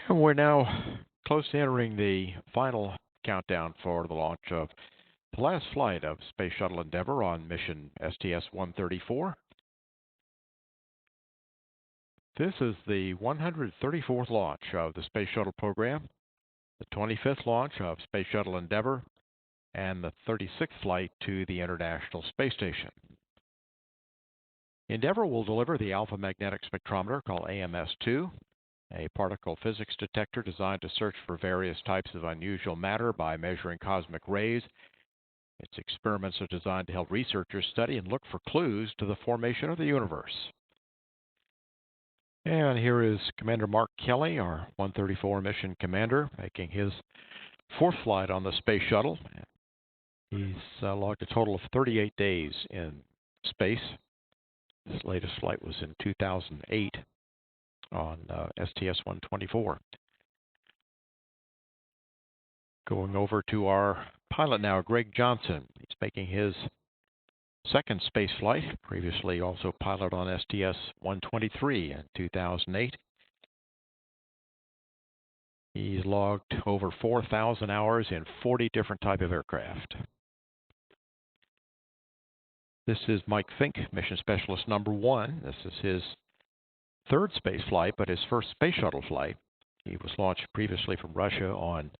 And we're now close to entering the final countdown for the launch of the last flight of Space Shuttle Endeavour on mission STS-134. This is the 134th launch of the Space Shuttle program, the 25th launch of Space Shuttle Endeavour, and the 36th flight to the International Space Station. Endeavour will deliver the Alpha Magnetic Spectrometer, called AMS-2, a particle physics detector designed to search for various types of unusual matter by measuring cosmic rays. Its experiments are designed to help researchers study and look for clues to the formation of the universe. And here is Commander Mark Kelly, our 134 mission commander, making his fourth flight on the Space Shuttle. He's logged a total of 38 days in space. His latest flight was in 2008 on STS-124. Going over to our pilot now, Greg Johnson. He's making his second space flight, previously also piloted on STS-123 in 2008. He's logged over 4,000 hours in 40 different types of aircraft. This is Mike Fink, Mission Specialist number 1. This is his third space flight, but his first space shuttle flight. He was launched previously from Russia on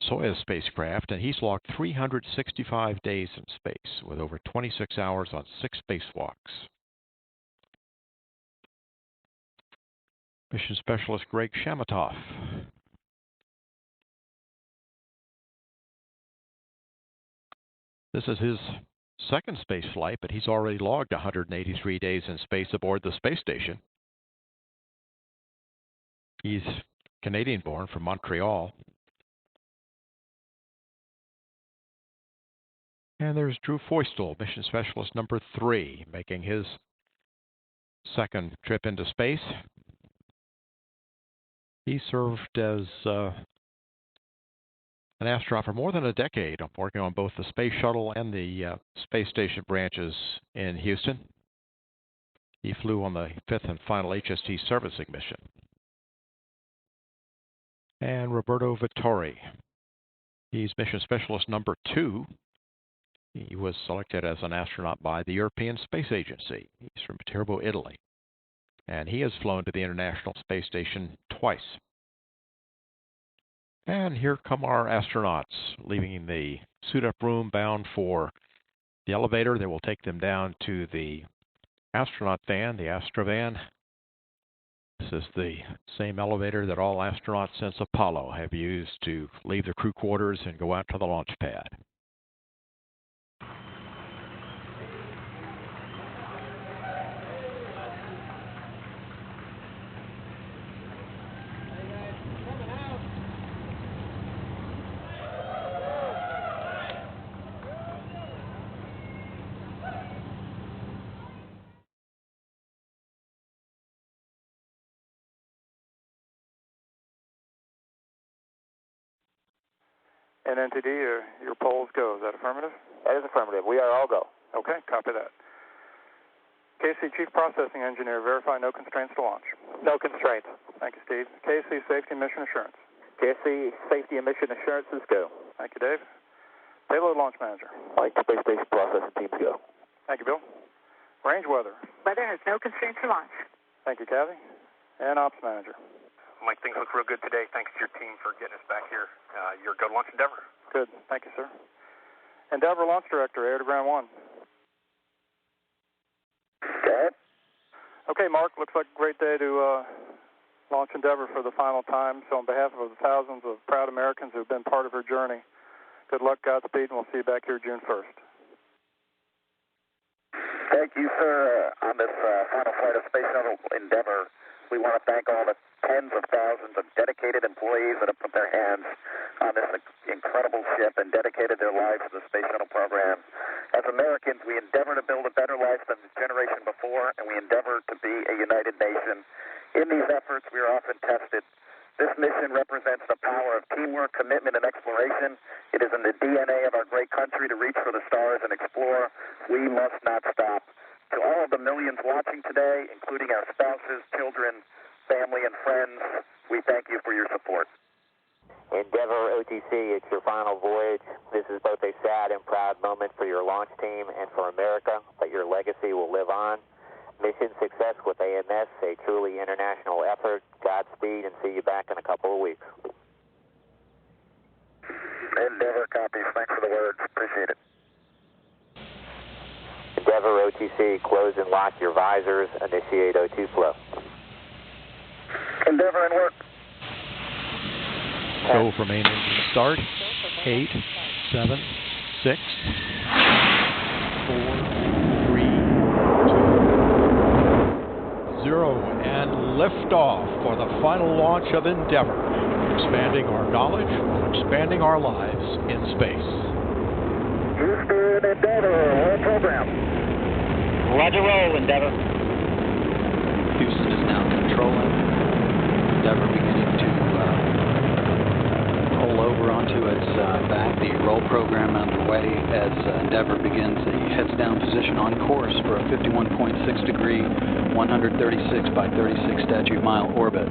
Soyuz spacecraft, and he's logged 365 days in space with over 26 hours on 6 spacewalks. Mission Specialist Greg Shamatoff. This is his second space flight, but he's already logged 183 days in space aboard the space station. He's Canadian-born from Montreal. And there's Drew Feustel, Mission Specialist number 3, making his second trip into space. He served as an astronaut for more than a decade, working on both the Space Shuttle and the Space Station branches in Houston. He flew on the 5th and final HST servicing mission. And Roberto Vittori. He's Mission Specialist number 2. He was selected as an astronaut by the European Space Agency. He's from Viterbo, Italy. And he has flown to the International Space Station twice. And here come our astronauts, leaving the suit-up room bound for the elevator that will take them down to the astronaut van, the Astrovan. This is the same elevator that all astronauts since Apollo have used to leave their crew quarters and go out to the launch pad. And NTD, your polls go. Is that affirmative? That is affirmative. We are all go. Okay, copy that. KC Chief Processing Engineer, verify no constraints to launch. No constraints. Thank you, Steve. KC Safety and Mission Assurance. KC Safety and Mission Assurances go. Thank you, Dave. Payload Launch Manager. All right, Space Station Processing Teams go. Thank you, Bill. Range Weather. Weather has no constraints to launch. Thank you, Kathy. And Ops Manager. Mike, things look real good today. Thanks to your team for getting us back here. You're go to launch Endeavour. Good. Thank you, sir. Endeavour Launch Director, Air to Ground 1. Good. Okay, Mark, looks like a great day to launch Endeavour for the final time. So on behalf of the thousands of proud Americans who have been part of her journey, good luck, Godspeed, and we'll see you back here June 1st. Thank you, sir. On this final flight of Space Shuttle Endeavour, we want to thank all the tens of thousands of dedicated employees that have put their hands on this incredible ship and dedicated their lives to the Space Shuttle program. As Americans, we endeavor to build a better life than the generation before, and we endeavor to be a united nation. In these efforts, we are often tested. This mission represents the power of teamwork, commitment, and exploration. It is in the DNA of our great country to reach for the stars and explore. We must not stop. To all of the millions watching today, including our spouses, children, family, and friends, We thank you for your support. Endeavour OTC, it's your final voyage. This is both a sad and proud moment for your launch team and for America, but your legacy will live on. Mission success with AMS, a truly international effort. Godspeed, and see you back in a couple of weeks. Endeavour copies. Thanks for the words. Appreciate it. Endeavour OTC, close and lock your visors. Initiate O2 flow. Endeavour and work. Go for main engine start. 8, 7, 6, 4, 3, 2, 0, and liftoff for the final launch of Endeavour, expanding our knowledge while expanding our lives in space. Houston, Endeavour, roll program. Roger, roll, Endeavour. Houston is now controlling. Endeavour beginning to roll over onto its back. The roll program underway as Endeavour begins a heads-down position on course for a 51.6 degree, 136 by 36 statute mile orbit.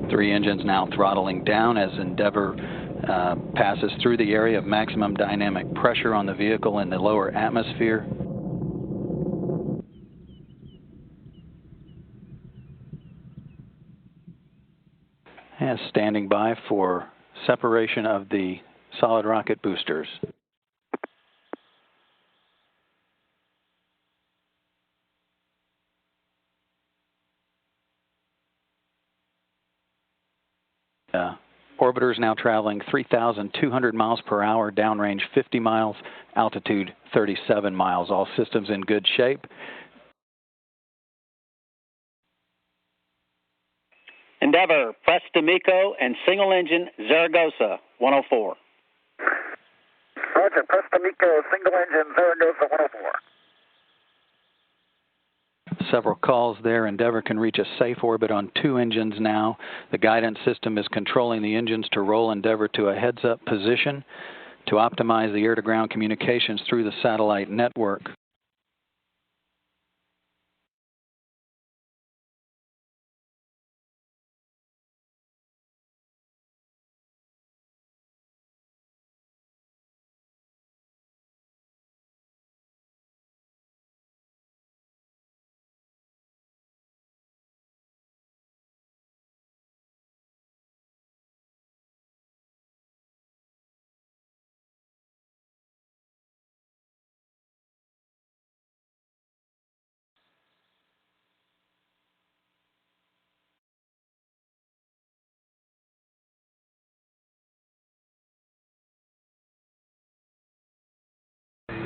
Three engines now throttling down as Endeavour passes through the area of maximum dynamic pressure on the vehicle in the lower atmosphere. And standing by for separation of the solid rocket boosters. Orbiter is now traveling 3,200 miles per hour, downrange 50 miles, altitude 37 miles. All systems in good shape. Endeavour, Presta Mico and single engine Zaragoza 104. Roger, Presta Mico, single engine Zaragoza 104. Several calls there. Endeavour can reach a safe orbit on 2 engines now. The guidance system is controlling the engines to roll Endeavour to a heads-up position to optimize the air-to-ground communications through the satellite network.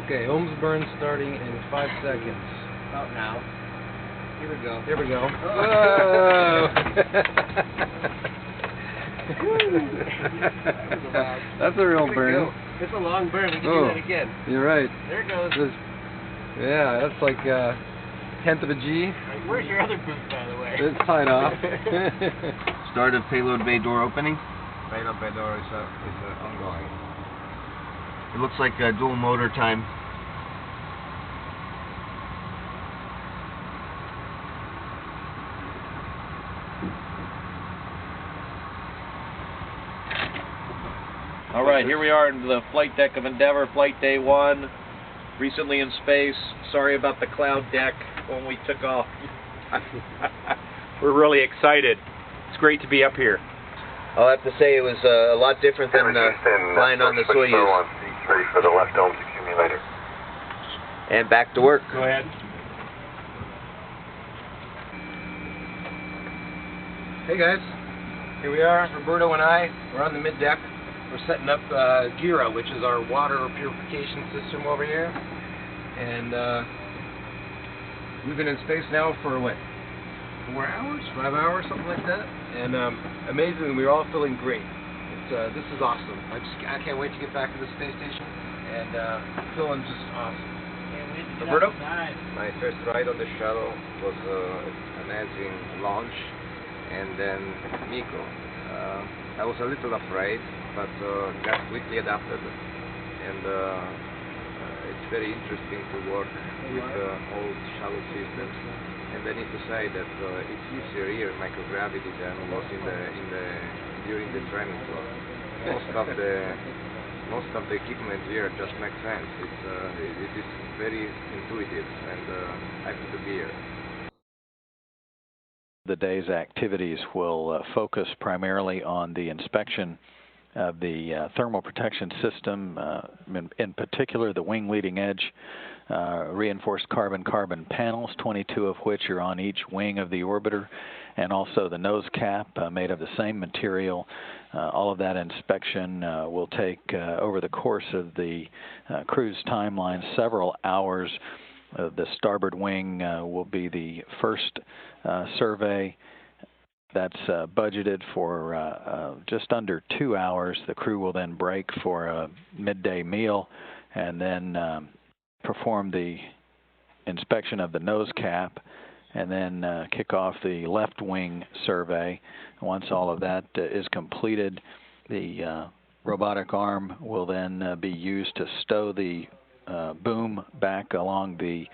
Okay, ohms burn starting in 5 seconds. About now. Here we go. Here we go. Whoa! That's a real burn. It's a long burn. We can do that again. You're right. There it goes. Yeah, that's like a tenth of a G. Where's your other boot, by the way? It's tied off. Start of payload bay door opening. Payload bay door is ongoing. It looks like dual motor time. All right, here we are in the flight deck of Endeavour, flight day 1. Recently in space. Sorry about the cloud deck when we took off. We're really excited. It's great to be up here. I'll have to say it was a lot different than flying on the Soyuz. Ready for the left ohms accumulator. And back to work. Go ahead. Hey guys, here we are, Roberto and I. We're on the mid-deck. We're setting up Gira, which is our water purification system over here. And we've been in space now for what? 4 hours? 5 hours, something like that. And amazingly, we're all feeling great. This is awesome. I can't wait to get back to the space station, and feeling just awesome. Roberto? My first ride on the shuttle was an amazing launch, and then Mico. I was a little afraid, but got quickly adapted, and it's very interesting to work with old shallow systems. And I need to say that it's easier here in microgravity than it was during the training floor. Most of the equipment here just makes sense. It is very intuitive, and happy to be here. The day's activities will focus primarily on the inspection of the thermal protection system, in particular the wing leading edge reinforced carbon-carbon panels, 22 of which are on each wing of the orbiter, and also the nose cap made of the same material. All of that inspection will take, over the course of the cruise timeline, several hours. The starboard wing will be the first survey. That's budgeted for just under 2 hours. The crew will then break for a midday meal and then perform the inspection of the nose cap and then kick off the left wing survey. Once all of that is completed, the robotic arm will then be used to stow the boom back along the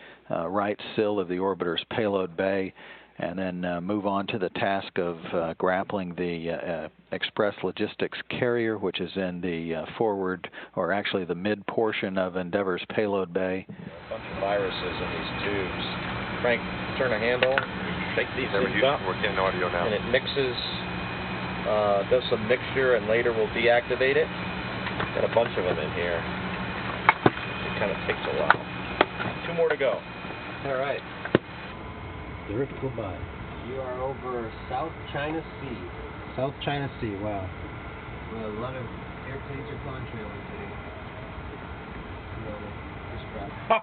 right sill of the orbiter's payload bay, and then move on to the task of grappling the Express Logistics carrier, which is in the forward, or actually the mid portion of Endeavour's payload bay. A bunch of viruses in these tubes. Frank, turn a handle, shake these things up, we're getting audio now. and it mixes, does some mixture, and later we'll deactivate it. Got a bunch of them in here. It kind of takes a while. 2 more to go. All right. Goodbye. You are over South China Sea. South China Sea, wow. Well, a lot of airplanes are contrailing today.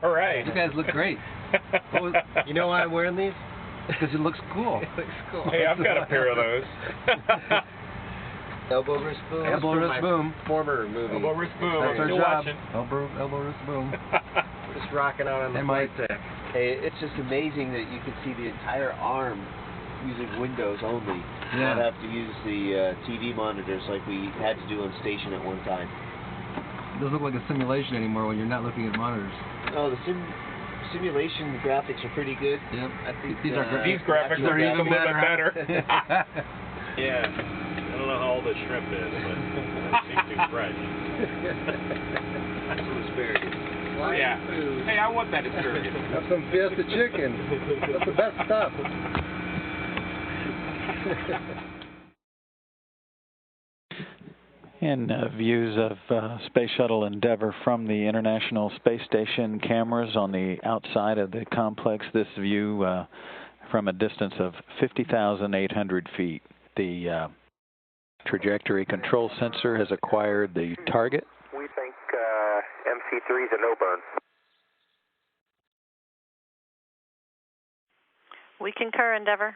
All right. You guys look great. You know why I'm wearing these? Because it looks cool. It looks cool. Hey, I've got a pair of those. Elbow wrist boom. Elbow wrist boom. Former movie. Elbow wrist boom. That's our Still job. watching. Elbow wrist boom. Just rocking out on the And flight Mike. deck. Hey, it's just amazing that you can see the entire arm using Windows only. Yeah. Not have to use the TV monitors like we had to do on station at one time. It doesn't look like a simulation anymore when you're not looking at monitors. Oh, the simulation graphics are pretty good. Yep. I think These are These graphics are even a little bit better. Yeah. I don't know how old the shrimp is, but it seems too fresh. That's some asparagus. Yeah. Hey, I want that asparagus. Have some fiesta chicken. That's the best stuff. And views of Space Shuttle Endeavour from the International Space Station cameras on the outside of the complex. This view from a distance of 50,800 feet. The trajectory control sensor has acquired the target. We think MC3 is a no-burn. We concur, Endeavour.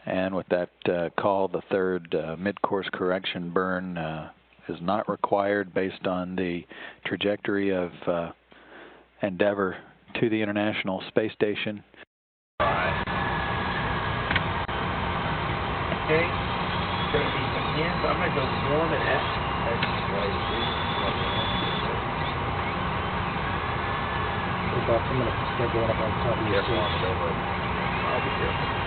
And with that call, the third mid-course correction burn is not required based on the trajectory of Endeavour to the International Space Station. Okay. It's going to be again, but I'm going to go warm and X. I'm going to start going up on top of your seat. I'll be careful.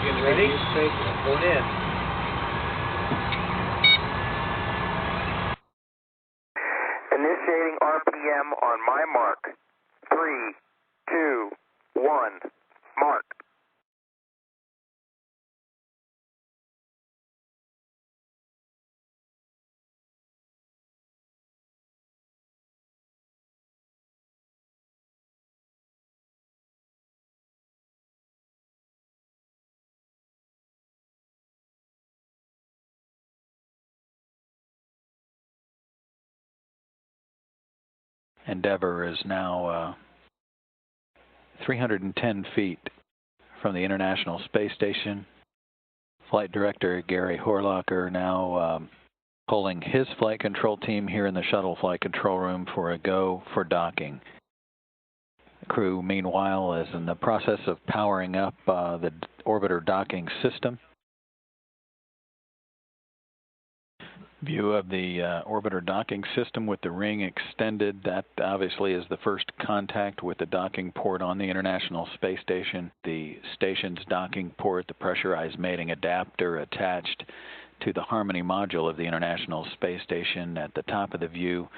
You ready? Going in. Initiating RPM on my mark. 3, 2, 1, mark. Endeavour is now 310 feet from the International Space Station. Flight Director Gary Horlocker now pulling his flight control team here in the shuttle flight control room for a go for docking. The crew, meanwhile, is in the process of powering up the orbiter docking system. View of the orbiter docking system with the ring extended. That obviously is the first contact with the docking port on the International Space Station. The station's docking port, the pressurized mating adapter attached to the Harmony module of the International Space Station. At the top of the view,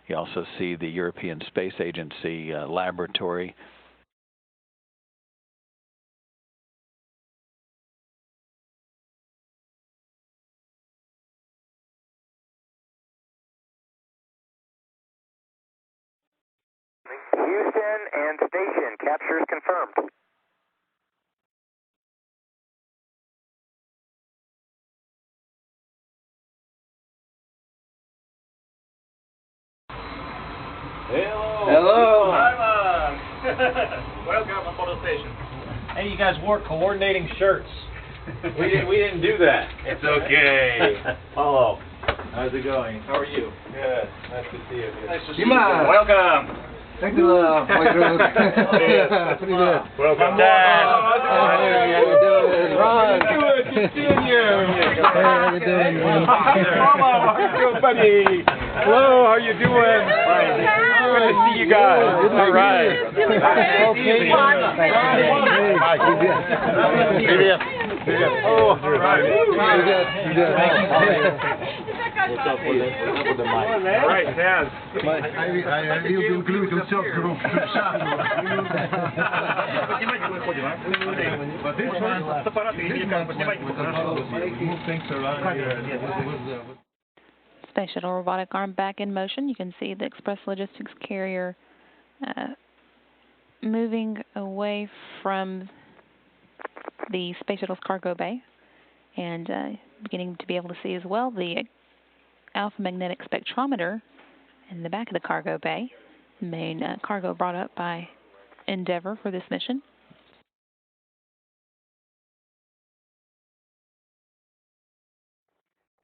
you also see the European Space Agency laboratory. Houston and station, capture is confirmed. Hello. Hello. Hi, welcome aboard the station. Hey, you guys wore coordinating shirts. We didn't do that. It's okay. Hello. How's it going? How are you? Good. Nice to see you. Nice to see you. Welcome. Thank you, my group. Привет. Welcome, Dad. How you doing? Ron. Good seeing you. How you doing? How you doing, buddy? Hello, how you doing? Good to see you guys. All right. Oh, all right. All right, Taz. I will include himself group. But this one, move things around here. Space Shuttle robotic arm back in motion. You can see the Express Logistics carrier moving away from the Space Shuttle's cargo bay, and beginning to be able to see as well the alpha magnetic spectrometer in the back of the cargo bay. Main cargo brought up by Endeavour for this mission.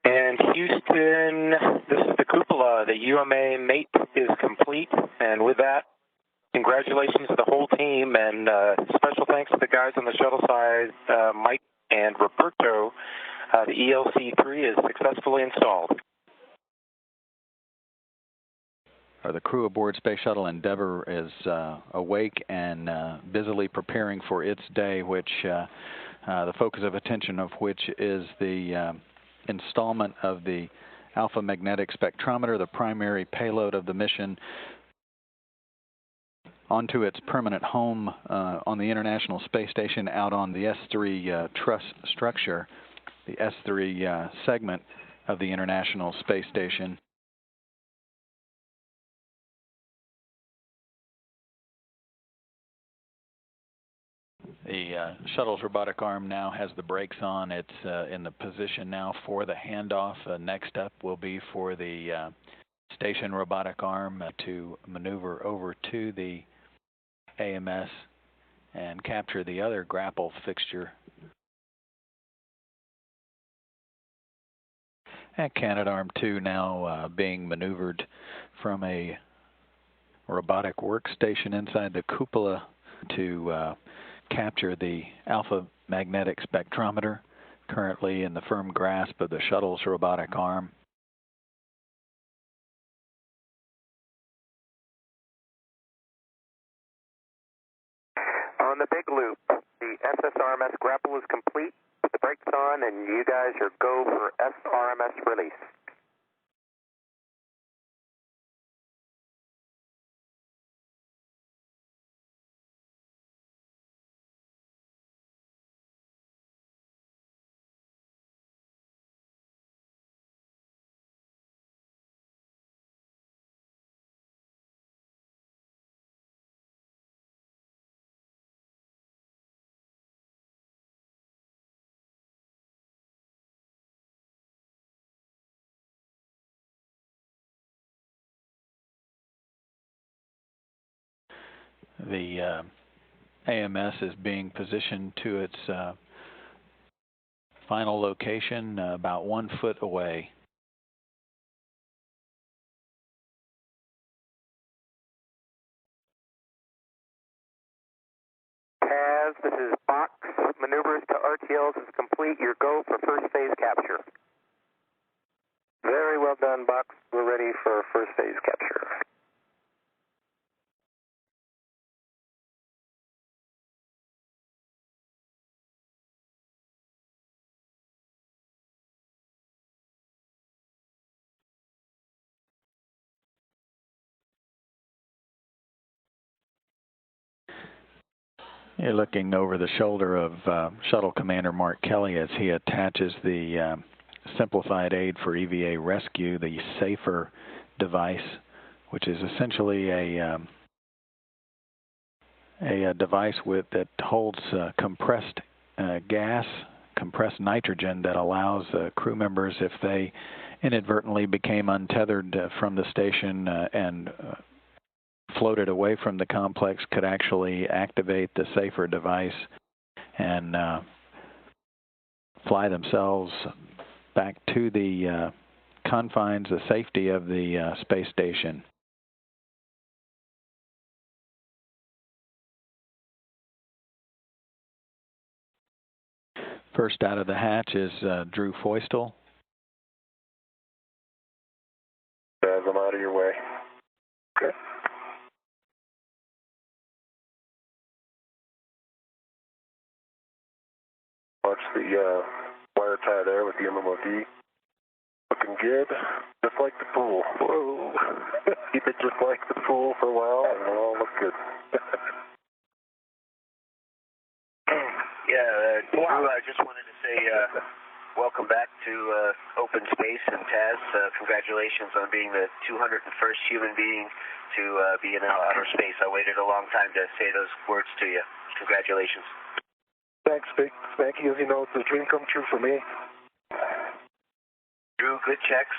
And Houston, this is the cupola. The UMA mate is complete, and with that, congratulations to the whole team, and special thanks to the guys on the shuttle side, Mike and Roberto. The ELC-3 is successfully installed. The crew aboard Space Shuttle Endeavour is awake and busily preparing for its day, which the focus of attention of which is the installment of the alpha magnetic spectrometer, the primary payload of the mission, onto its permanent home on the International Space Station out on the S3 truss structure, the S3 segment of the International Space Station. The shuttle's robotic arm now has the brakes on. It's in the position now for the handoff. Next up will be for the station robotic arm to maneuver over to the AMS and capture the other grapple fixture. And Canadarm 2 now being maneuvered from a robotic workstation inside the cupola to capture the alpha magnetic spectrometer, currently in the firm grasp of the shuttle's robotic arm. On the big loop, the SSRMS grapple is complete, put the brakes on, and you guys are go for SRMS release. The AMS is being positioned to its final location about 1 foot away. Taz, this is Box. Maneuvers to RTLs is complete. Your go for first phase capture. Very well done, Box. We're ready for first phase capture. You're looking over the shoulder of Shuttle Commander Mark Kelly as he attaches the simplified aid for EVA rescue, the SAFER device, which is essentially a device that holds compressed gas, compressed nitrogen that allows crew members, if they inadvertently became untethered from the station and floated away from the complex, could actually activate the SAFER device and fly themselves back to the confines, the safety of the space station. First out of the hatch is Drew Feustel. Guys, I'm out of your way. Okay. Watch the wire tie there with the MMOD. Looking good, just like the pool. Whoa. Keep it just like the pool for a while and it'll all look good. Drew, I just wanted to say welcome back to Open Space, and Taz, congratulations on being the 201st human being to be in outer space. I waited a long time to say those words to you. Congratulations. Thanks, Vic. Thank you. As you know, it's a dream come true for me. Drew, good checks.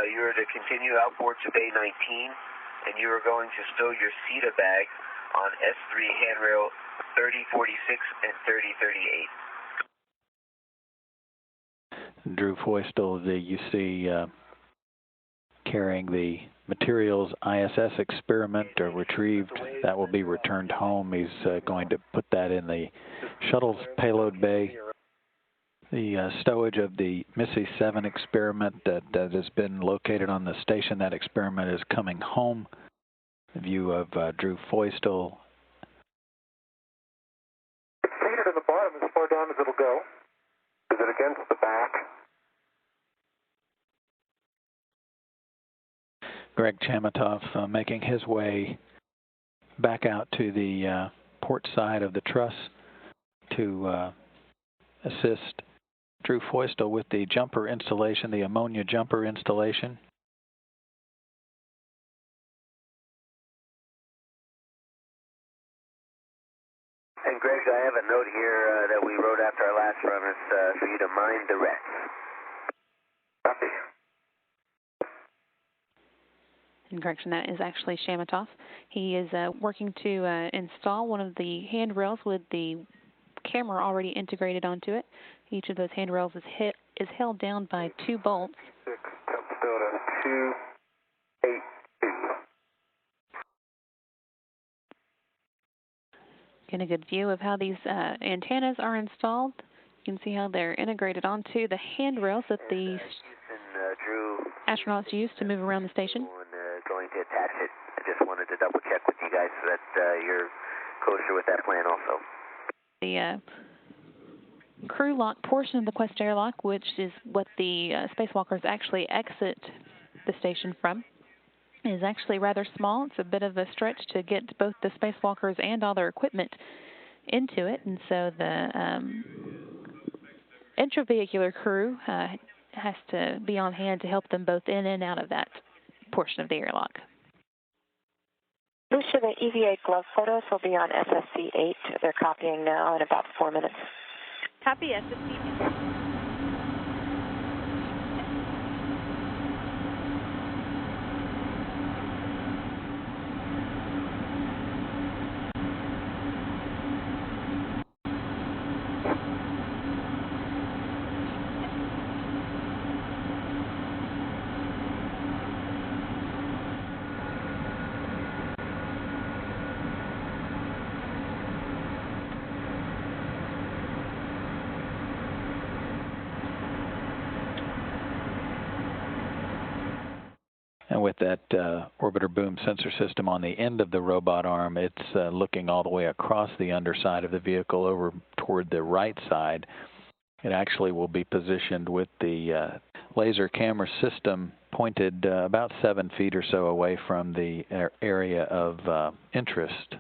You are to continue outboard to Bay 19, and you are going to stow your SETA bag on S3 handrail 3046 and 3038. Drew Feustel, you see carrying the materials ISS experiment retrieved. That will be returned home. He's going to put that in the shuttle's payload bay. The stowage of the Missy 7 experiment that has been located on the station, that experiment is coming home. The view of Drew Feustel. Seated at the bottom as far down as it'll go. Is it against the back? Greg Chamitoff making his way back out to the port side of the truss to assist Drew Feustel with the jumper installation, the ammonia jumper installation. And Greg, I have a note here that we wrote after our last run. It's for you to mind the rest. Copy. In correction, that is actually Chamitoff. He is working to install one of the handrails with the camera already integrated onto it. Each of those handrails is held down by 2 bolts. 6, temp still at 282. Get a good view of how these antennas are installed. You can see how they're integrated onto the handrails that the astronauts use to move around the station. Going to attach it. I just wanted to double check with you guys so that you're kosher with that plan also. The crew lock portion of the Quest airlock, which is what the spacewalkers actually exit the station from, is actually rather small. It's a bit of a stretch to get both the spacewalkers and all their equipment into it, and so the intravehicular crew has to be on hand to help them both in and out of that portion of the airlock. Lucia, the EVA glove photos will be on SSC 8. They're copying now in about 4 minutes. Copy SSC 8. And with that orbiter boom sensor system on the end of the robot arm, it's looking all the way across the underside of the vehicle over toward the right side. It actually will be positioned with the laser camera system pointed about 7 feet or so away from the area of interest.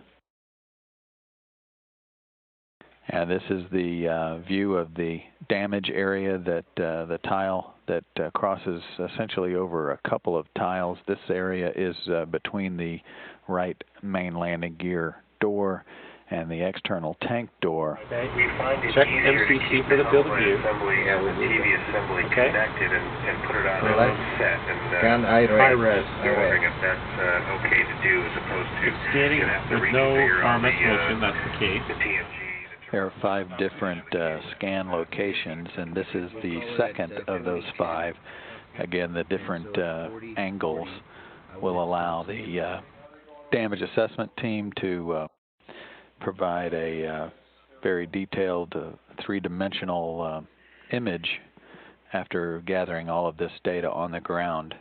And this is the view of the damage area, that the tile that crosses essentially over a couple of tiles. This area is between the right main landing gear door and the external tank door. Okay. We find it easier to keep for the field of view. Assembly and the TV assembly connected and put it on a set. And high res. I'm wondering if that's okay to do as opposed to scanning with no comments motion. That's the key. The TMG. There are 5 different scan locations, and this is the second of those 5. Again, the different angles will allow the damage assessment team to provide a very detailed 3-dimensional image after gathering all of this data on the ground.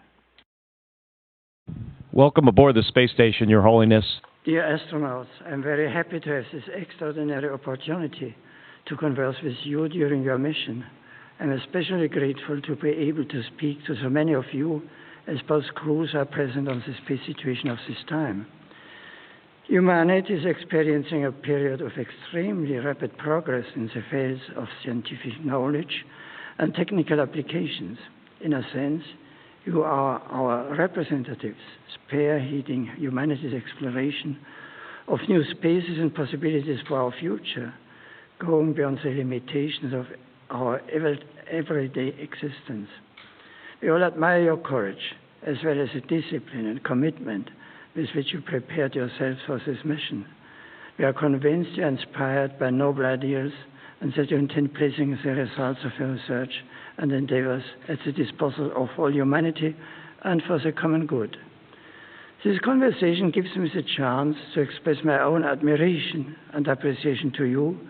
Welcome aboard the space station, Your Holiness. Dear astronauts, I'm very happy to have this extraordinary opportunity to converse with you during your mission. I'm especially grateful to be able to speak to so many of you, as both crews are present on the space situation of this time. Humanity is experiencing a period of extremely rapid progress in the fields of scientific knowledge and technical applications. In a sense, you are our representatives, spearheading humanity's exploration of new spaces and possibilities for our future, going beyond the limitations of our everyday existence. We all admire your courage, as well as the discipline and commitment with which you prepared yourselves for this mission. We are convinced you are inspired by noble ideas and that you intend placing the results of your research and endeavors at the disposal of all humanity and for the common good. This conversation gives me the chance to express my own admiration and appreciation to you,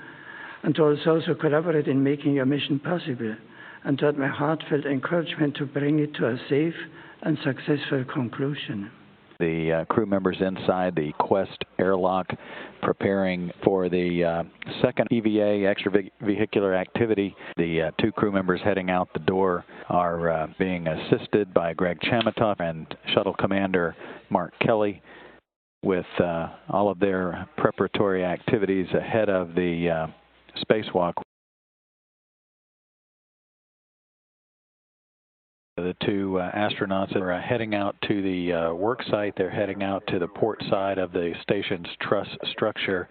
and to also collaborate in making your mission possible, and to add my heartfelt encouragement to bring it to a safe and successful conclusion. The crew members inside the Quest airlock preparing for the second EVA, extravehicular activity. The 2 crew members heading out the door are being assisted by Greg Chamitoff and Shuttle Commander Mark Kelly with all of their preparatory activities ahead of the spacewalk. The 2 astronauts are heading out to the work site. They're heading out to the port side of the station's truss structure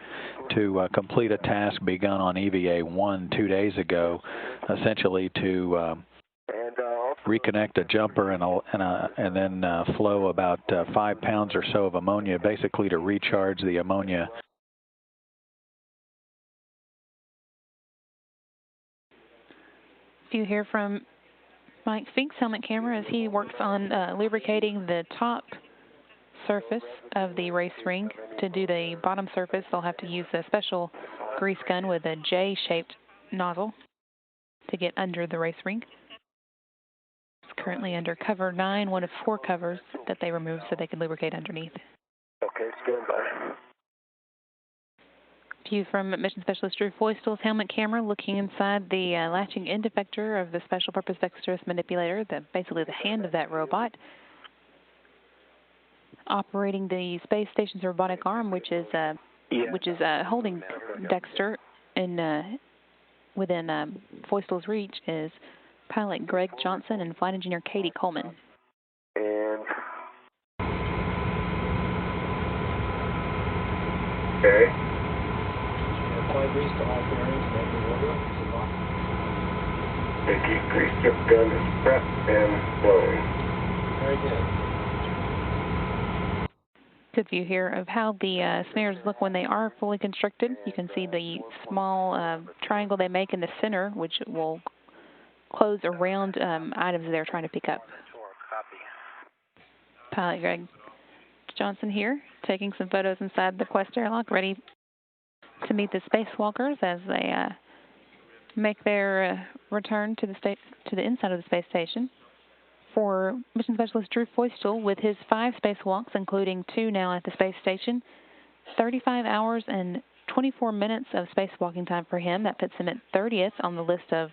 to complete a task begun on EVA-1 2 days ago, essentially to reconnect a jumper and then flow about 5 pounds or so of ammonia, basically to recharge the ammonia. If you hear from Mike Fink's helmet camera as he works on lubricating the top surface of the race ring. To do the bottom surface, they'll have to use a special grease gun with a J-shaped nozzle to get under the race ring. It's currently under cover 9, one of 4 covers that they removed so they can lubricate underneath. Okay, stand by. View from Mission Specialist Drew Foistel's helmet camera looking inside the latching end effector of the Special Purpose Dexterous Manipulator, basically the hand of that robot. Operating the space station's robotic arm, which is holding Dexter within Foistel's reach, is pilot Greg Johnson and flight engineer Katie Coleman. And okay. Apply grease to all bearings, making order. And keep grease tip gun prepped and blowing. Very good. Good view here of how the snares look when they are fully constricted. You can see the small triangle they make in the center, which will close around items they're trying to pick up. Pilot Greg Johnson here, taking some photos inside the Quest airlock, ready to meet the spacewalkers as they make their return to the inside of the space station. for Mission Specialist Drew Feustel with his 5 spacewalks, including 2 now at the space station. 35 hours and 24 minutes of spacewalking time for him. That puts him at 30th on the list of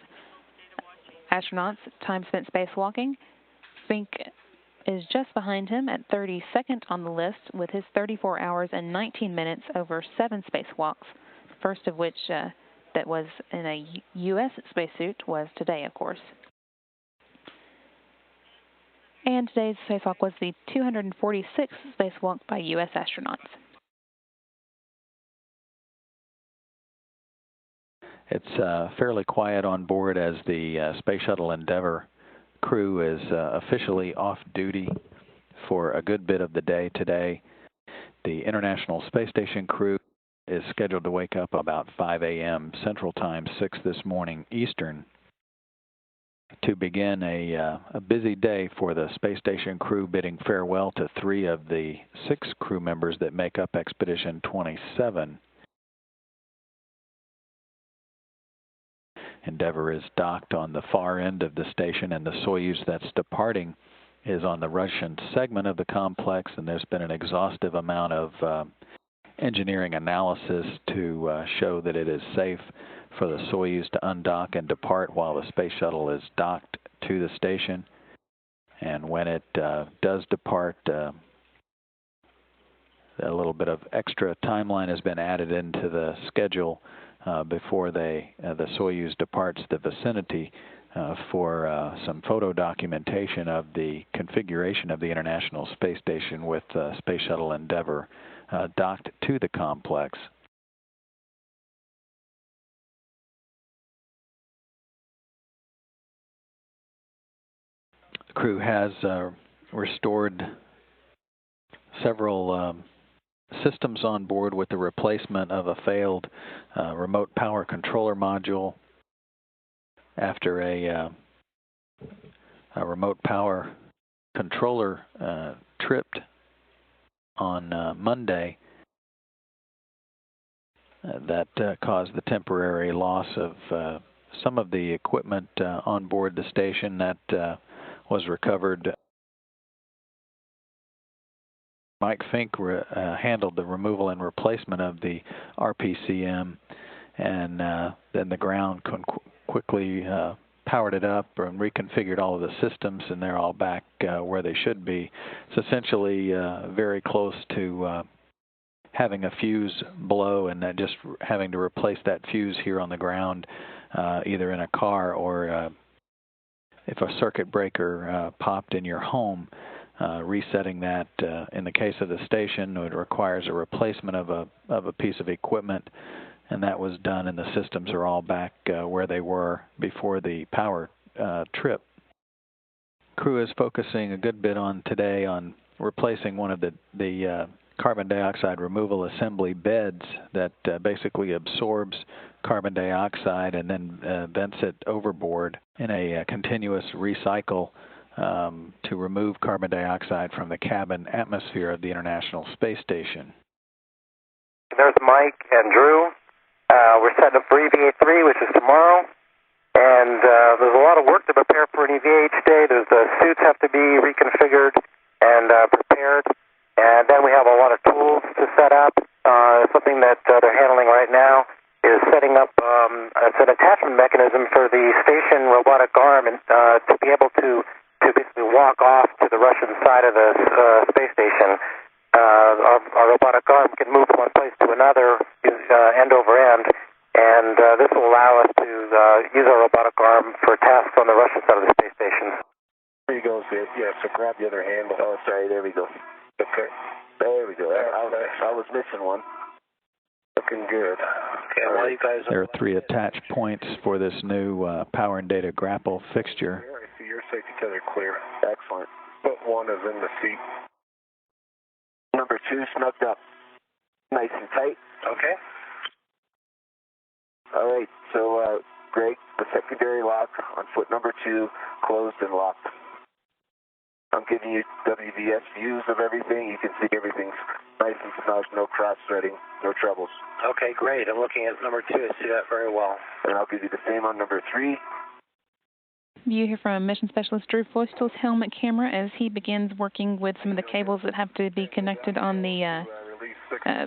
astronauts' time spent spacewalking. Fink is just behind him at 32nd on the list with his 34 hours and 19 minutes over 7 spacewalks, first of which that was in a U.S. spacesuit was today, of course. And today's spacewalk was the 246th spacewalk by U.S. astronauts. It's fairly quiet on board as the Space Shuttle Endeavour crew is officially off duty for a good bit of the day today. The International Space Station crew is scheduled to wake up about 5 a.m. Central Time, 6 this morning Eastern, to begin a busy day for the space station crew, bidding farewell to 3 of the 6 crew members that make up Expedition 27. Endeavour is docked on the far end of the station, and the Soyuz that's departing is on the Russian segment of the complex, and there's been an exhaustive amount of engineering analysis to show that it is safe for the Soyuz to undock and depart while the space shuttle is docked to the station. And when it does depart, a little bit of extra timeline has been added into the schedule before the Soyuz departs the vicinity for some photo documentation of the configuration of the International Space Station with Space Shuttle Endeavour docked to the complex. The crew has restored several systems on board with the replacement of a failed remote power controller module after a remote power controller tripped on Monday. That caused the temporary loss of some of the equipment on board the station. That was recovered. Mike Fink handled the removal and replacement of the RPCM, and then the ground quickly powered it up and reconfigured all of the systems, and they're all back where they should be. It's essentially very close to having a fuse blow and then just having to replace that fuse here on the ground, either in a car or if a circuit breaker popped in your home. Resetting that, in the case of the station, it requires a replacement of a piece of equipment, and that was done, and the systems are all back where they were before the power trip. Crew is focusing a good bit on today on replacing one of the carbon dioxide removal assembly beds that basically absorbs carbon dioxide and then vents it overboard in a continuous recycle to remove carbon dioxide from the cabin atmosphere of the International Space Station. There's Mike and Drew. We're setting up for EVA-3, which is tomorrow. And there's a lot of work to prepare for an EVA each day. The suits have to be reconfigured and prepared. And then we have a lot of tools to set up. Something that they're handling right now is setting up it's an attachment mechanism for the station robotic arm and to be able to basically walk off to the Russian side of the space station. Our robotic arm can move from one place to another, end over end, and this will allow us to use our robotic arm for tasks on the Russian side of the space station. There you go, Sid. Yeah, so grab the other handle. Oh, sorry, there we go. Okay. There we go. I was missing one. Looking good. Okay, well, you guys there are 3 attach points for this new power and data grapple fixture. So your safety tether clear. Excellent. Foot 1 is in the seat. Number 2 snugged up. Nice and tight. Okay. All right, so Greg, the secondary lock on foot number 2 closed and locked. I'm giving you WVS views of everything. You can see everything's nice and snug, no cross-threading, no troubles. Okay, great. I'm looking at number 2. I see that very well. And I'll give you the same on number 3. view here from Mission Specialist Drew Foistel's helmet camera as he begins working with some of the cables that have to be connected on the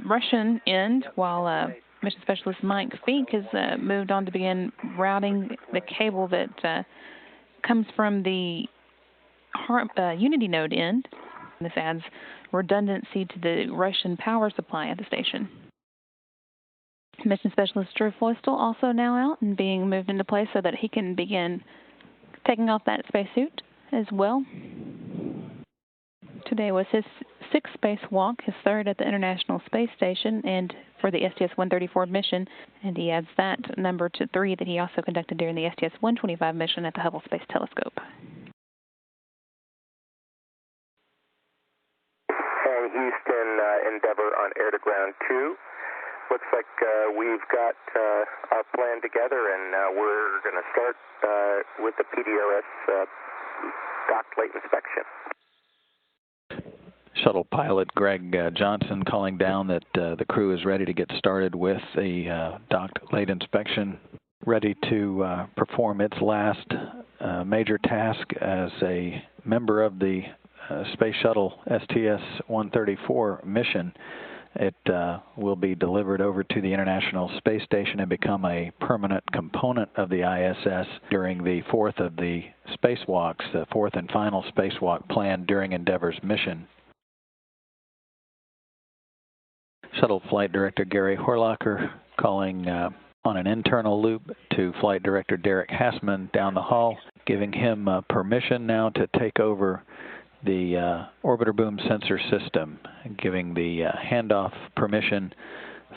Russian end, while Mission Specialist Mike Fink has moved on to begin routing the cable that comes from the Unity node end. This adds redundancy to the Russian power supply at the station. Mission Specialist Drew Foistel also now out and being moved into place so that he can begin taking off that spacesuit as well. Today was his 6th spacewalk, his 3rd at the International Space Station and for the STS-134 mission, and he adds that number to 3 that he also conducted during the STS-125 mission at the Hubble Space Telescope. And Houston, Endeavour on air to ground 2. Looks like we've got our plan together, and we're going to start with the PDRS docked late inspection. Shuttle pilot Greg Johnson calling down that the crew is ready to get started with a docked late inspection, ready to perform its last major task as a member of the Space Shuttle STS-134 mission. It will be delivered over to the International Space Station and become a permanent component of the ISS during the 4th of the spacewalks, the 4th and final spacewalk planned during Endeavour's mission. Shuttle Flight Director Gary Horlacher calling on an internal loop to Flight Director Derek Hassman down the hall, giving him permission now to take over the orbiter boom sensor system, giving the handoff permission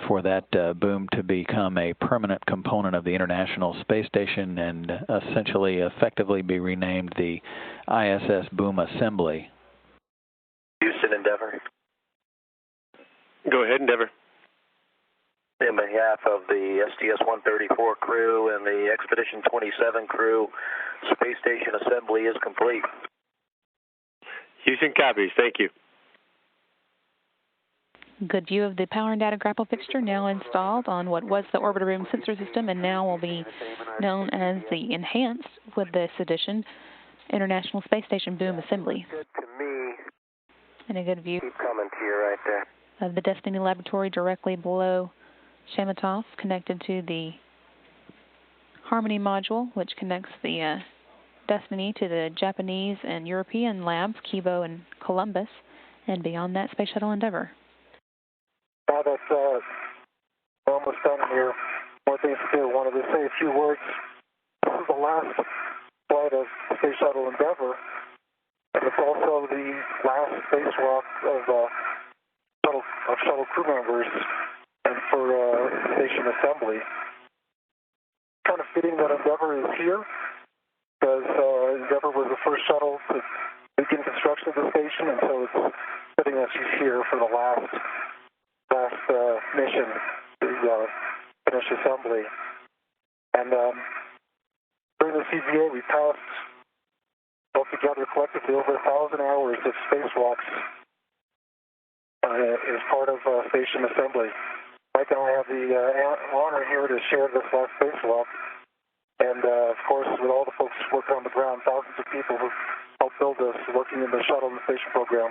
for that boom to become a permanent component of the International Space Station and essentially effectively be renamed the ISS Boom Assembly. Houston, Endeavour. Go ahead, Endeavour. In behalf of the STS-134 crew and the Expedition 27 crew, Space Station assembly is complete. Houston copies. Thank you. Good view of the power and data grapple fixture now installed on what was the orbiter boom sensor system and now will be known as the enhanced, with this addition, International Space Station Boom Assembly. Good to me. And a good view Keep coming to you right there. of the Destiny Laboratory directly below Shamatov, connected to the Harmony module, which connects the Destiny to the Japanese and European labs, Kibo and Columbus, and beyond that, Space Shuttle Endeavour. Now that we're almost done here, more things to do. Wanted to say a few words. This is the last flight of Space Shuttle Endeavour, and it's also the last spacewalk of shuttle crew members and for station assembly. Kind of fitting that Endeavour is here, because Endeavour was the first shuttle to begin construction of the station, and so it's fitting that she's here for the last mission to finish assembly. And during the CVA, we passed altogether collectively over 1,000 hours of spacewalks as part of station assembly. Mike and I have the honor here to share this last spacewalk. And, of course, with all the folks working on the ground, thousands of people who helped build this, working in the shuttle and the station program,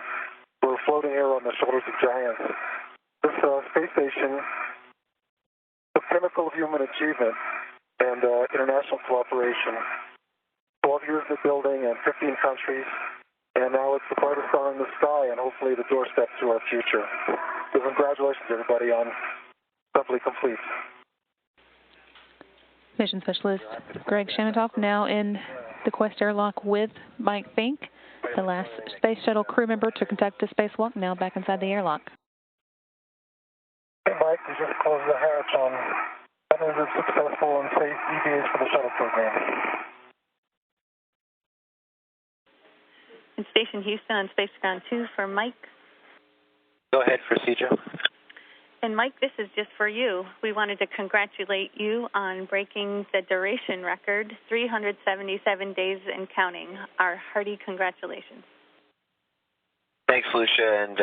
we're floating here on the shoulders of giants. This space station is the pinnacle of human achievement and international cooperation. 12 years in the building and 15 countries, and now it's the brightest star in the sky and hopefully the doorstep to our future. So congratulations, everybody, on assembly complete. Mission Specialist Greg Shamatov now in the Quest airlock with Mike Fink, the last Space Shuttle crew member to conduct the spacewalk, now back inside the airlock. Hey, Mike, we just closed the hatch on hundreds of successful and safe EVAs for the shuttle program. In Station Houston on Space Ground 2 for Mike. Go ahead, procedure. And Mike, this is just for you. We wanted to congratulate you on breaking the duration record, 377 days and counting. Our hearty congratulations. Thanks, Lucia, and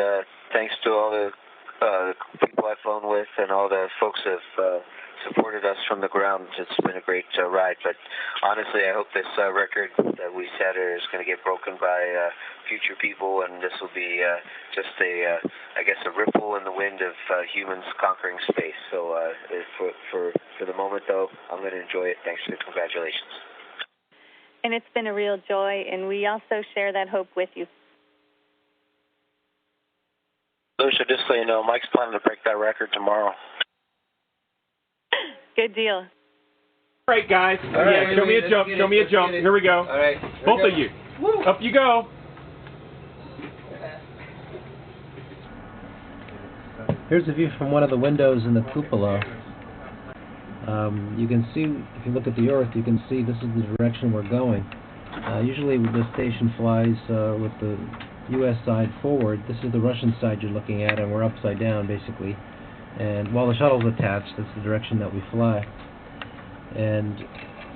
thanks to all the people I've flown with and all the folks who have supported us from the ground. It's been a great ride, but honestly, I hope this record that we set is going to get broken by future people, and this will be just a ripple in the wind of humans conquering space. So for the moment, though, I'm going to enjoy it. Thanks for the congratulations. And it's been a real joy, and we also share that hope with you. Lucia, just so you know, Mike's planning to break that record tomorrow. Good deal. All right, guys. All right, show me a jump. Show me a jump. Here we go. All right. Both of you. Woo. Up you go. Here's a view from one of the windows in the cupola. You can see, if you look at the Earth, you can see this is the direction we're going. Usually the station flies with the U.S. side forward. This is the Russian side you're looking at, and we're upside down, basically. And while the shuttle's attached, that's the direction that we fly. And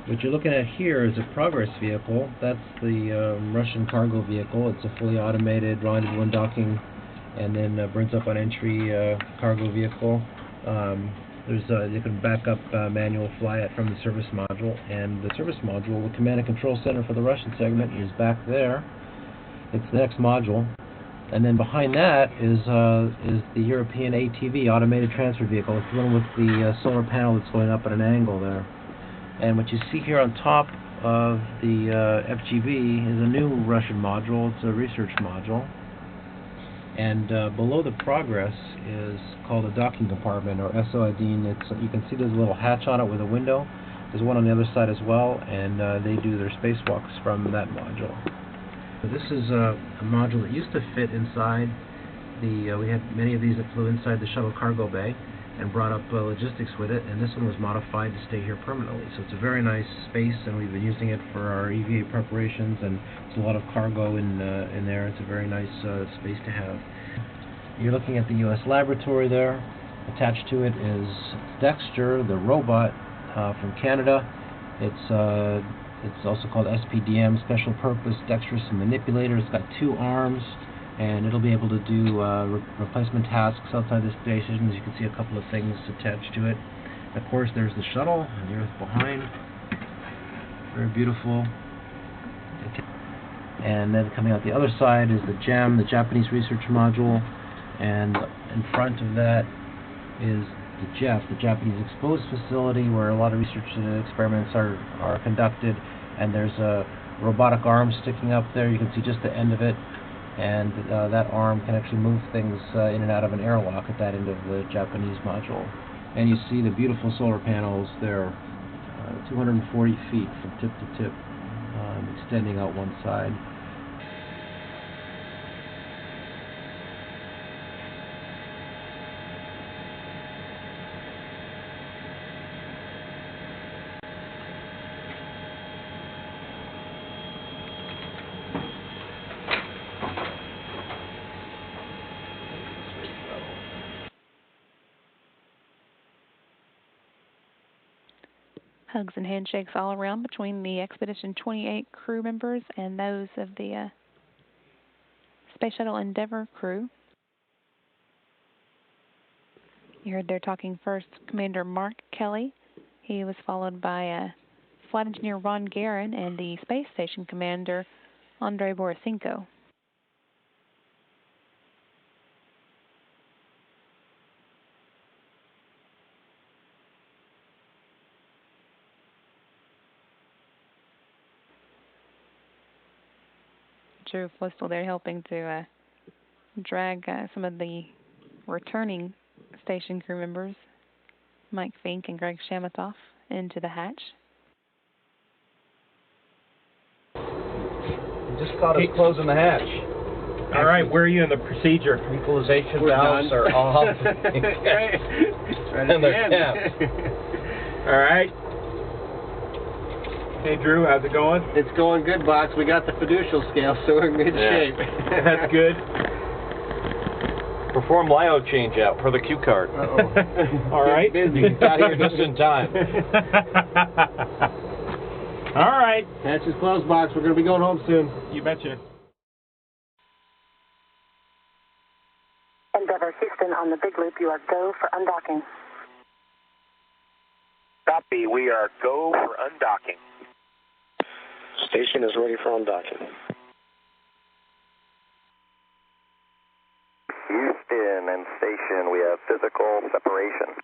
what you're looking at here is a Progress vehicle. That's the Russian cargo vehicle. It's a fully automated rendezvous and docking, and then brings up on entry cargo vehicle. You can back up manual fly it from the service module, and the service module, the command and control center for the Russian segment, is back there. It's the next module, and then behind that is the European ATV, automated transfer vehicle. It's the one with the solar panel that's going up at an angle there. And what you see here on top of the FGV is a new Russian module. It's a research module. And below the Progress is called a docking compartment, or SOID. You can see there's a little hatch on it with a window. There's one on the other side as well, and they do their spacewalks from that module. This is a module that used to fit inside we had many of these that flew inside the shuttle cargo bay and brought up logistics with it, and this one was modified to stay here permanently. So it's a very nice space, and we've been using it for our EVA preparations, and there's a lot of cargo in there. It's a very nice space to have. You're looking at the U.S. laboratory there. Attached to it is Dexter, the robot from Canada. It's also called SPDM, Special Purpose Dexterous Manipulator. It's got 2 arms, and it'll be able to do replacement tasks outside the station. As you can see, a couple of things attached to it. Of course, there's the shuttle and the Earth behind. Very beautiful. And then coming out the other side is the JEM, the Japanese Research Module, and in front of that is the JEF, the Japanese Exposed Facility, where a lot of research experiments are conducted, and there's a robotic arm sticking up there. You can see just the end of it, and that arm can actually move things in and out of an airlock at that end of the Japanese module. And you see the beautiful solar panels there, 240 feet from tip to tip, extending out one side. Hugs and handshakes all around between the Expedition 28 crew members and those of the Space Shuttle Endeavour crew. You heard there talking first Commander Mark Kelly. He was followed by Flight Engineer Ron Guerin and the Space Station Commander Andrei Borisenko. Drew was still there helping to drag some of the returning station crew members, Mike Fink and Greg Shamathoff, into the hatch. Just caught us closing the hatch. All right, where are you in the procedure? Equalization valves are off. And they're capped. All right. Hey, Drew, how's it going? It's going good, Box. We got the fiducial scale, so we're in good shape. That's good. Perform LIO change out for the cue card. All right. Busy. Got here just in time. All right. Hatch is closed, Box. We're going to be going home soon. You betcha. Endeavour Houston on the big loop. You are go for undocking. Copy. We are go for undocking. Station is ready for undocking. Houston and station, we have physical separation.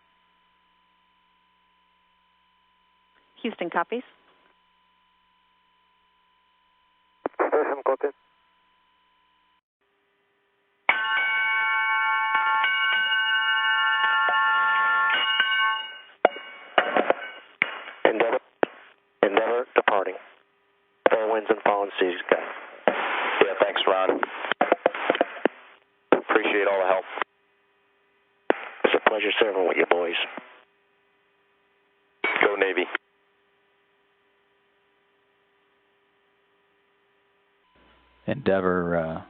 Houston copies. Station copies. Endeavour departing. Fair winds and fallen seas, guys. Yeah, thanks, Ron. Appreciate all the help. It's a pleasure serving with you boys. Go Navy. Endeavour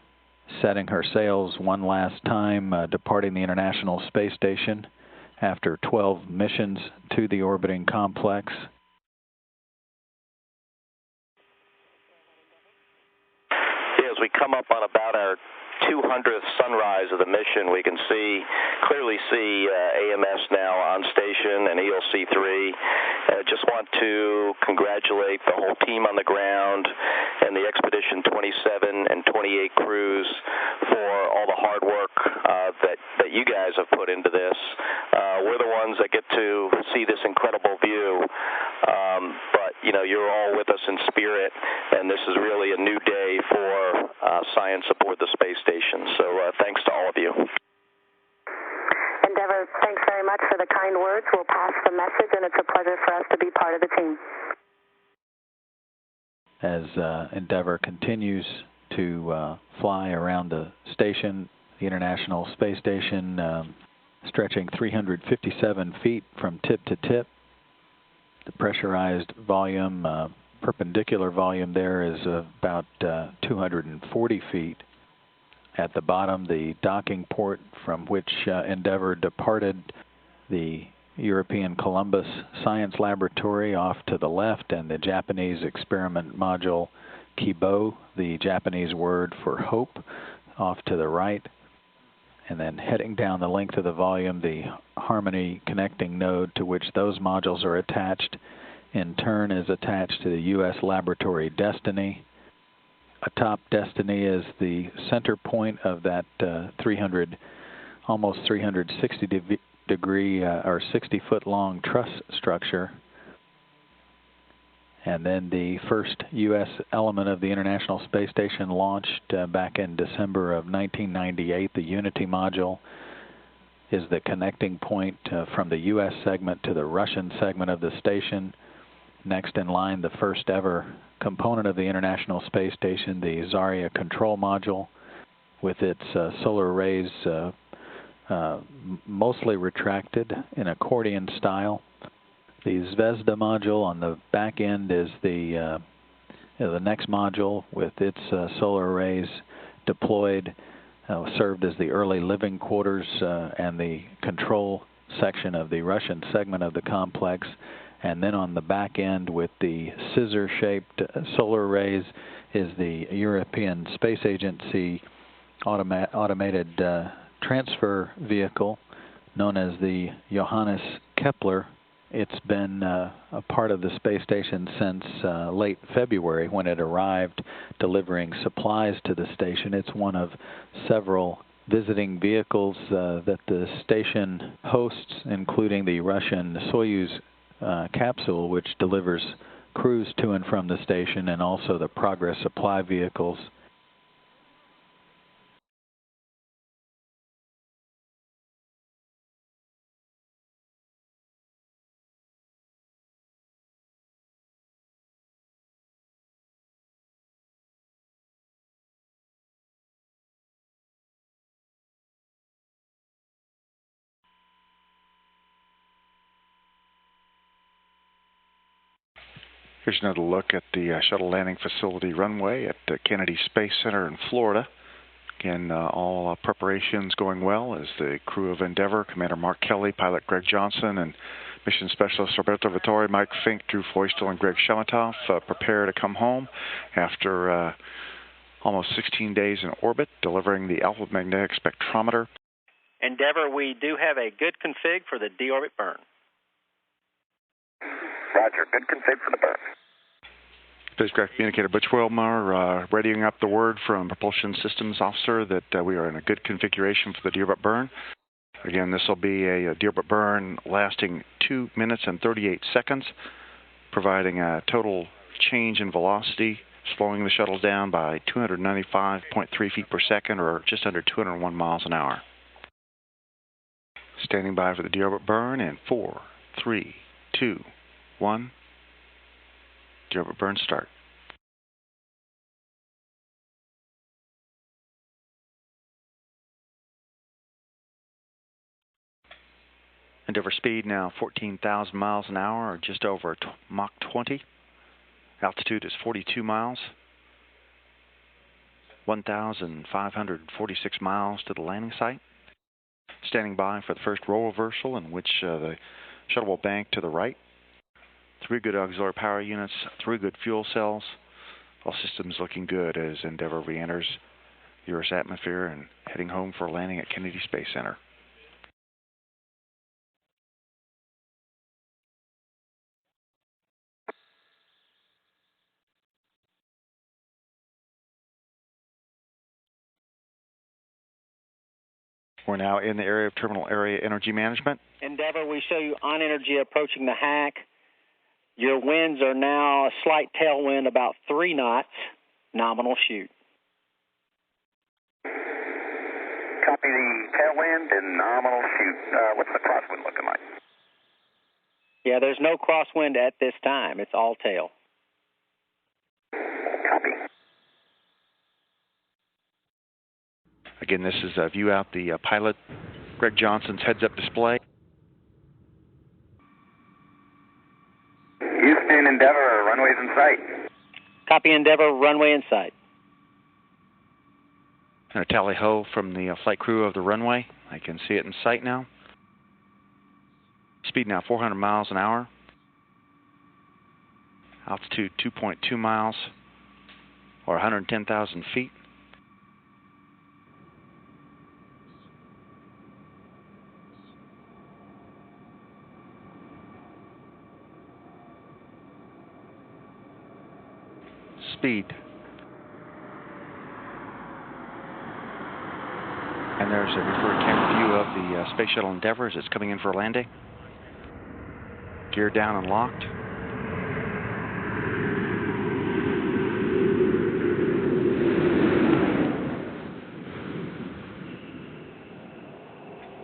setting her sails one last time, departing the International Space Station after 12 missions to the orbiting complex. As we come up on about our 200th sunrise of the mission, we can clearly see AMS now on station and ELC-3. Just want to congratulate the whole team on the ground and the Expedition 27 and 28 crews for all the hard work that you guys have put into this. We're the ones that get to see this incredible view, but you're all with us in spirit, and this is really a new day for science aboard the space station. So thanks to all of you. Endeavour, thanks very much for the kind words. We'll pass the message, and it's a pleasure for us to be part of the team. As Endeavour continues to fly around the station, the International Space Station, stretching 357 feet from tip to tip. The pressurized volume, perpendicular volume there is about 240 feet. At the bottom, the docking port from which Endeavour departed the European Columbus Science Laboratory off to the left, and the Japanese experiment module Kibo, the Japanese word for hope, off to the right. And then heading down the length of the volume, the Harmony connecting node to which those modules are attached, in turn is attached to the U.S. laboratory Destiny. Atop Destiny is the center point of that almost 360 degree or 60-foot long truss structure. And then the first U.S. element of the International Space Station launched back in December of 1998. The Unity module is the connecting point from the U.S. segment to the Russian segment of the station. Next in line, the first ever component of the International Space Station, the Zarya control module, with its solar arrays mostly retracted in accordion style. The Zvezda module on the back end is the next module with its solar arrays deployed, served as the early living quarters and the control section of the Russian segment of the complex. And then on the back end with the scissor-shaped solar arrays is the European Space Agency automated transfer vehicle known as the Johannes Kepler. It's been a part of the space station since late February when it arrived delivering supplies to the station. It's one of several visiting vehicles that the station hosts, including the Russian Soyuz capsule, which delivers crews to and from the station, and also the Progress supply vehicles. Here's another look at the shuttle landing facility runway at Kennedy Space Center in Florida. Again, all preparations going well as the crew of Endeavour, Commander Mark Kelly, pilot Greg Johnson, and mission specialist Roberto Vittori, Mike Fink, Drew Feustel, and Greg Shematoff prepare to come home after almost 16 days in orbit, delivering the alpha magnetic spectrometer. Endeavour, we do have a good config for the deorbit burn. Roger. Good config for the burn. Spacecraft Communicator Butch Wilmer readying up the word from Propulsion Systems Officer that we are in a good configuration for the Deerbutt burn. Again, this will be a Deerbutt burn lasting 2 minutes and 38 seconds, providing a total change in velocity, slowing the shuttle down by 295.3 feet per second, or just under 201 miles an hour. Standing by for the Deerbutt burn in 4, 3, 2, 1. Deerbutt burn start. Endeavour speed now 14,000 miles an hour, or just over Mach 20. Altitude is 42 miles. 1,546 miles to the landing site. Standing by for the first roll reversal, in which the shuttle will bank to the right. 3 good auxiliary power units, 3 good fuel cells. All systems looking good as Endeavour re-enters the Earth's atmosphere and heading home for landing at Kennedy Space Center. We're now in the area of terminal area energy management. Endeavour, we show you on energy approaching the hack. Your winds are now a slight tailwind, about 3 knots, nominal shoot. Copy the tailwind and nominal shoot. What's the crosswind looking like? Yeah, there's no crosswind at this time. It's all tail. Copy. Again, this is a view out the pilot, Greg Johnson's heads-up display. Houston, Endeavour, runways in sight. Copy, Endeavour, runway in sight. And a tally-ho from the flight crew of the runway. I can see it in sight now. Speed now 400 miles an hour. Altitude 2.2 miles, or 110,000 feet. Speed. And there's a referred camera view of the Space Shuttle Endeavour as it's coming in for landing. Gear down and locked.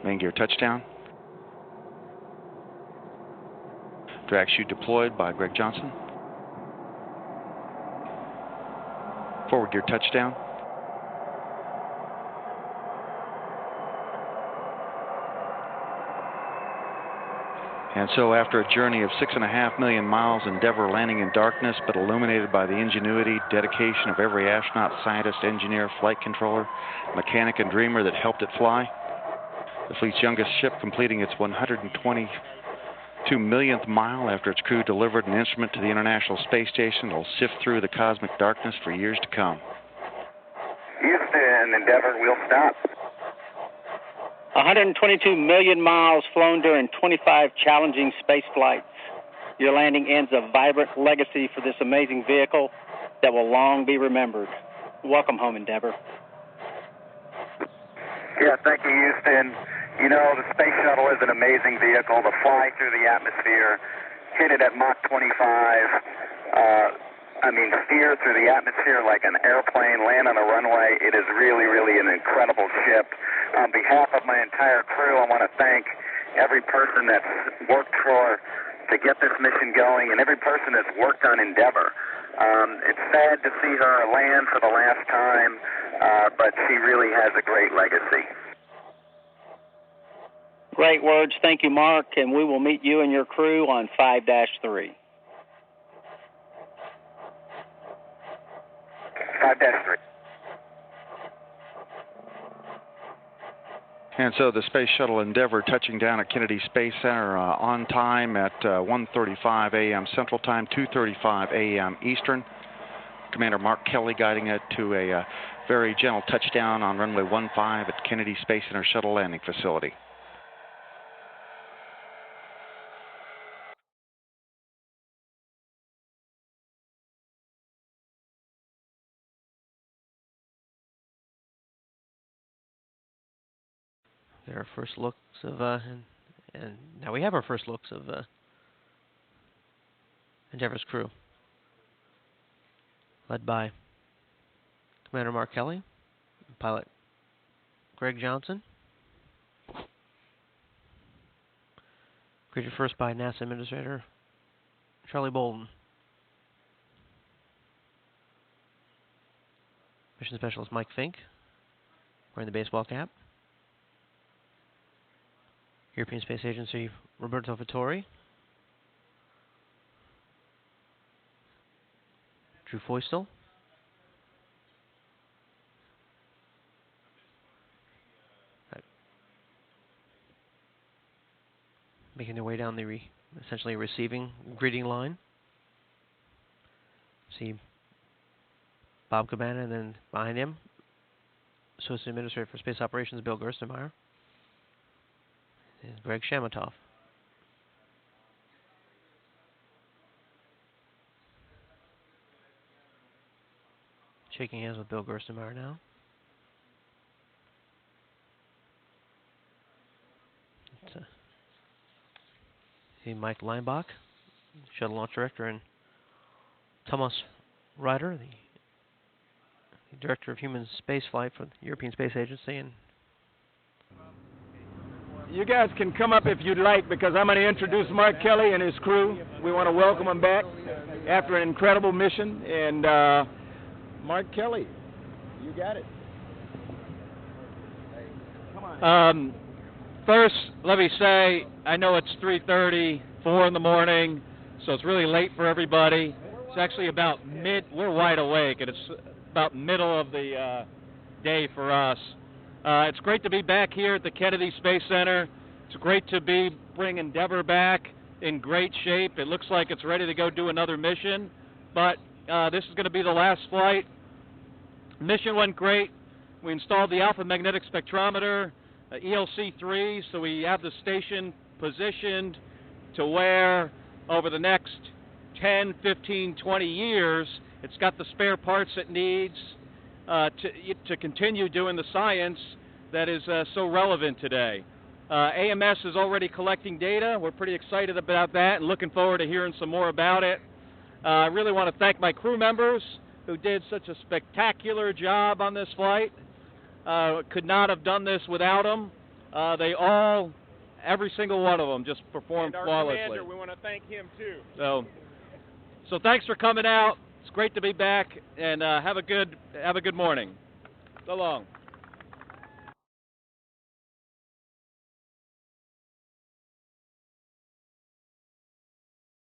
Main gear touchdown. Drag chute deployed by Greg Johnson. Forward gear touchdown. And so after a journey of 6.5 million miles, Endeavour landing in darkness, but illuminated by the ingenuity, dedication of every astronaut, scientist, engineer, flight controller, mechanic, and dreamer that helped it fly. The fleet's youngest ship completing its 122 millionth mile after its crew delivered an instrument to the International Space Station that will sift through the cosmic darkness for years to come. Houston, Endeavour, we'll stop. 122 million miles flown during 25 challenging space flights. Your landing ends a vibrant legacy for this amazing vehicle that will long be remembered. Welcome home, Endeavour. Yeah, thank you, Houston. You know, the Space Shuttle is an amazing vehicle to fly through the atmosphere, hit it at Mach 25, steer through the atmosphere like an airplane, land on a runway. It is really, really an incredible ship. On behalf of my entire crew, I want to thank every person that's worked to get this mission going, and every person that's worked on Endeavour. It's sad to see her land for the last time, but she really has a great legacy. Great words. Thank you, Mark, and we will meet you and your crew on 5-3. 5-3. And so the Space Shuttle Endeavour touching down at Kennedy Space Center on time at 1:35 a.m. Central Time, 2:35 a.m. Eastern. Commander Mark Kelly guiding it to a very gentle touchdown on runway 15 at Kennedy Space Center Shuttle Landing Facility. There are first looks of, and now we have our first looks of Endeavour's crew, led by Commander Mark Kelly, pilot Greg Johnson, greeted first by NASA Administrator Charlie Bolden, Mission Specialist Mike Fink, wearing the baseball cap, European Space Agency Roberto Vittori, Drew Feustel, making their way down the essentially receiving greeting line. See Bob Cabana, and then behind him, Associate Administrator for Space Operations Bill Gerstenmaier, and Greg Shamatov. Shaking hands with Bill Gerstenmaier now. See Mike Leinbach, Shuttle Launch Director, and Thomas Ryder, the Director of Human Spaceflight for the European Space Agency. And you guys can come up if you'd like, because I'm going to introduce Mark Kelly and his crew. We want to welcome him back after an incredible mission. And Mark Kelly, you got it. Come on. First, let me say, I know it's 3:30, 4 in the morning, so it's really late for everybody. It's actually about we're wide awake, and it's about middle of the day for us. It's great to be back here at the Kennedy Space Center. It's great to be bringing Endeavour back in great shape. It looks like it's ready to go do another mission, but this is going to be the last flight. Mission went great. We installed the alpha magnetic spectrometer, ELC-3, so we have the station positioned to where over the next 10, 15, 20 years, it's got the spare parts it needs to continue doing the science that is so relevant today. AMS is already collecting data. We're pretty excited about that and looking forward to hearing some more about it. I really want to thank my crew members who did such a spectacular job on this flight. Could not have done this without them. They all, every single one of them, just performed flawlessly. And our commander, we want to thank him too. So thanks for coming out. It's great to be back, and have a good morning. So long.